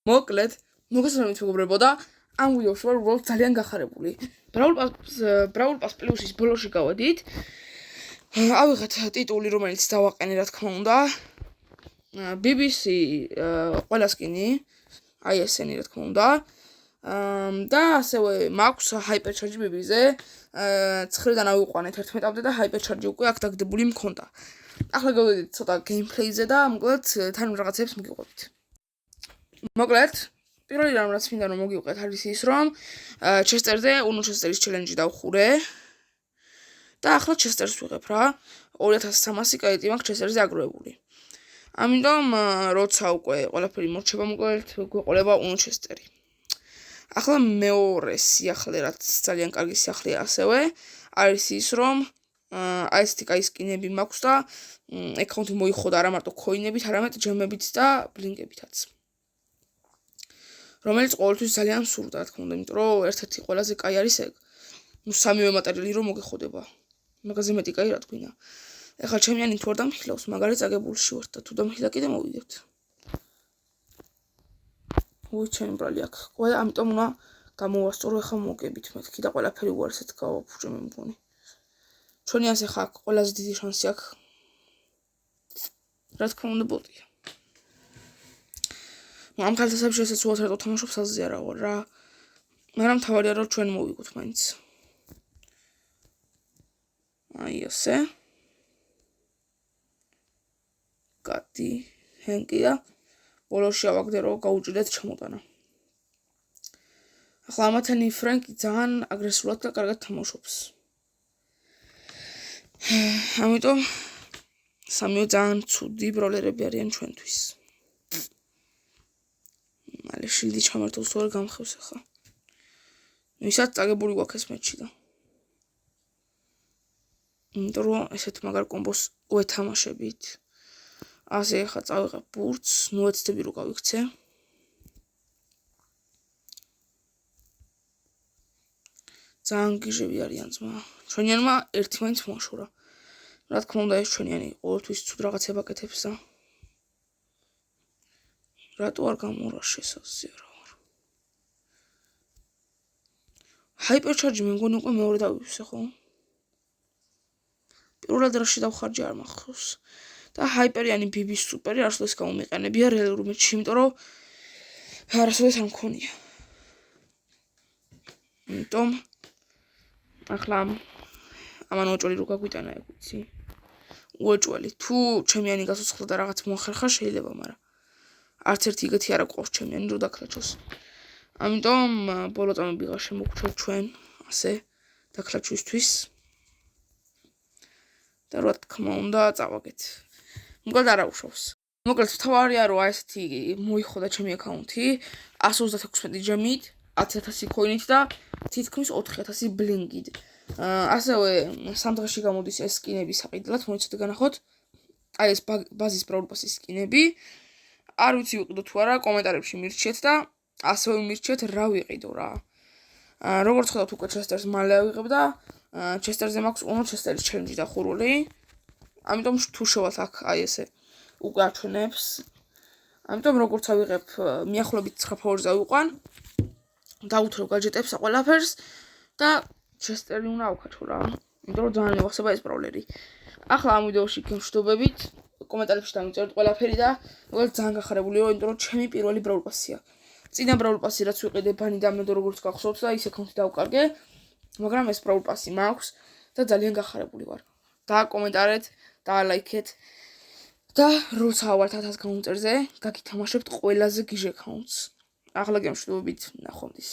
მოკლედ, მოგესალმებით მეგობრებო და ამ ვიდეოში ვარ უბრალოდ ძალიან გახარებული. Brawl Pass Plus-ის ბოლოში გავედით. ავიღეთ ტიტული, რომელიც დავაყენე, რა თქმა უნდა. BBC ყველა სკინი, აი ესენი, რა თქმა უნდა. და ასევე მაქვს Hyper Charge BB-ზე. 9-დან ავიყვანეთ 11-მდე და Hyper Charge უკვე აქ დაგდებული მქონდა. ახლა გავედით ცოტა gameplay-ზე და მოკლედ თან რაღაცებს მოგიყვებით. მოკლედ, პირველი რამ რაც მინდა რომ მოგიყვეთ არის ის, რომ ჩესტერზე უნო ჩესტერის ჩელენჯი დავხურე. და ახლა ჩესტერს ვიღებ რა. 2300 კაიტი მაქვს ჩესტერზე აგროვებული. ამიტომ როცა უკვე ყველაფერი მორჩება მოკლედ გვეყოლება უნო ჩესტერი. ახლა მეორე სიახლე რაც ძალიან კარგი სიახლეა ასევე არის ის, რომ აი ესეთი კაი სკინები მაქვს და აკაუნტი მოიხოდა არა მარტო ქოინებით, არამედ ჯემებით და ბლინკებითაც. რომელიც ყოველთვის ძალიან სურდა, რა თქმა უნდა, იმიტომ რომ ერთ-ერთი ყველაზე კაი არის ეგ. ნუ სამივე მატერიალი რომ მოგეხოდება. მაგაზე მეტი კაი რა თქვინა. ეხლა ჩემიანი თუ არ დამხილავს, მაგარი წაგებულში ვარ და თუ დამხილა კიდე მოვიდეთ. ჩემი ბრალი აქ. ყველა ამიტომ უნდა გამოვასწორო ეხლა მოგებით მეთქი და ყველაფერი უარესად გავაფუჭე მე მგონი. ჩვენი ასე ხა აქ ყველაზე დიდი შანსი აქვს. რა თქმა უნდა ბოტია. ამ ხალხასებში ესეც უარესად თამაშობს ასე არა ვარ რა. მაგრამ თავარია რომ ჩვენ მოვიგოთ მაინც. აი ესე. კატი, ჰენკია. ბოლოში ავაგდე რომ გაუჭირდეთ ჩამოტანა. ახლა ამათანი ფრენკი ძალიან აგრესიულად და კარგად თამაშობს. ამიტომ სამივე ძალიან ცუდი ბროლერები არიან ჩვენთვის. მალე შილდი ჩამართავს თუ არ გამხევს ახლა. ვისაც წაგებული გვაქვს ეს მეჩი და. იმიტომ რომ ესეთ მაგარ კომბოს ვეთამაშებით. ასე ახლა წავიღებ ბურთს, ნუ ეცდები რომ გავიქცე. ძალიან გიჟები არიან ძმა. ჩვენიანმა ერთი მაინც მოაშორა. რა თქმა უნდა ეს ჩვენიანი ყოველთვის ცუდ რაღაცებს აკეთებს და რატო არ გამორაშეს ასე რა ვარ. Hyper Charge მე მგონი უკვე მეორე დავივსე ხო? პირველად რაში დავხარჯე არ მახსოვს. და Hyper-იანი BB სუპერი არასოდეს გამომიყენებია რეალურ მეჩში, იმიტომ რომ არასოდეს არ მქონია. იმიტომ ახლა ამან უეჭველი რო გაგვიტანა ეგ ვიცი. უეჭველი თუ ჩემიანი გასოცხლა და რაღაც მოახერხა შეიძლება, მაგრამ არც ერთი იგეთი არ აქვს ჩემიანი რო დაქლაჩოს. ამიტომ ბოლო წამებიღა შემოგვრჩევ ჩვენ ასე დაქლაჩვისთვის. და რა თქმა უნდა წავაგეთ. მოკლედ არ აუშავს. მოკლედ თავარია რომ აი ესეთი მოიხოდა ჩემი აკაუნთი 136 ჯემით, 10000 ქოინით და თითქმის 4000 ბლინკით. ასევე 3 დღეში გამოდის ეს სკინები საყიდლად, მოიცადე განახოთ. აი ეს ბაზის Brawl Pass-ის სკინები. არ ვიცი ვიყიდო თუ არა, კომენტარებში მირჩიეთ და ასევე მირჩიეთ რა ვიყიდო რა. როგორც ხედავთ უკვე ჩესტერს მალე ავიღებ და ჩესტერზე მაქვს უნო ჩესტერის ჩელენჯი დახურული. ამიტომ თუ შევალთ აქ აი ესე უკვე აჩვენებს. ამიტომ როგორც ავიღებ მიახლოებით 9 ფაურზე ავიყვან. დავუთრევ გაჯეტებს ყველაფერს და ჩესტერი უნდა ავქაჩო რა. იმიტომ რომ ძალიან მივახსება ეს ბროლერი. ახლა ამ ვიდეოში გემშვიდობებით. კომენტარებში დამიწერეთ ყველაფერი და მოკლედ ძალიან გახარებული ვარ, იმიტომ რომ ჩემი პირველი Brawl Pass-ია. წინა Brawl Pass-ი რაც ვიყიდე ბანი დამედო როგორც გახსოვთ და ის აკაუნტი დავკარგე. მაგრამ ეს Brawl Pass-ი მაქვს და ძალიან გახარებული ვარ. დააკომენტარეთ, დაალაიქეთ და როცა ვართ 1000 გამომწერზე, გაგითამაშებთ ყველაზე გიჟ აკაუნტს. ახლა გემშვიდობებით, ნახვამდის.